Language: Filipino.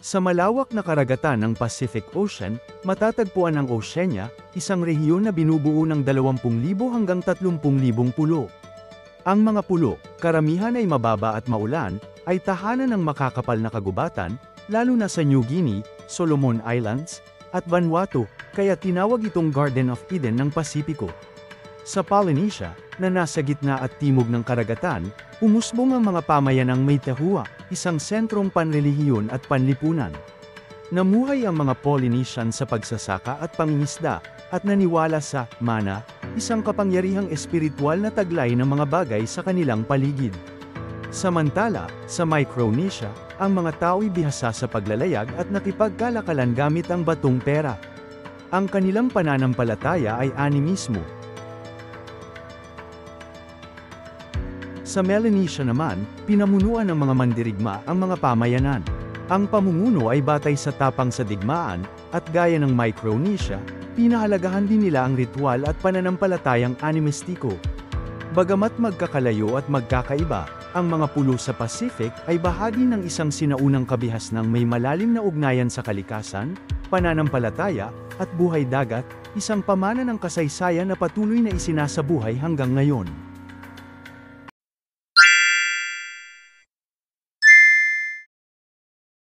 Sa malawak na karagatan ng Pacific Ocean, matatagpuan ang Oceania, isang rehiyon na binubuo ng 20,000 hanggang 30,000 pulo. Ang mga pulo, karamihan ay mababa at maulan, ay tahanan ng makakapal na kagubatan, lalo na sa New Guinea, Solomon Islands, at Vanuatu, kaya tinawag itong Garden of Eden ng Pasipiko. Sa Polynesia, na nasa gitna at timog ng karagatan, umusbong ang mga pamayanang may Tehua, isang sentrong panrelihiyon at panlipunan. Namuhay ang mga Polynesian sa pagsasaka at pangingisda, at naniwala sa mana, isang kapangyarihang espiritual na taglay ng mga bagay sa kanilang paligid. Samantala, sa Micronesia, ang mga tao'y bihasa sa paglalayag at nakipagkalakalan gamit ang batong pera. Ang kanilang pananampalataya ay animismo. Sa Melanesia naman, pinamunuan ng mga mandirigma ang mga pamayanan. Ang pamumuno ay batay sa tapang sa digmaan, at gaya ng Micronesia, pinahalagahan din nila ang ritual at pananampalatayang animistiko. Bagamat magkakalayo at magkakaiba, ang mga pulo sa Pacific ay bahagi ng isang sinaunang kabihasnang may malalim na ugnayan sa kalikasan, pananampalataya, at buhay dagat, isang pamana ng kasaysayan na patuloy na isinasabuhay hanggang ngayon.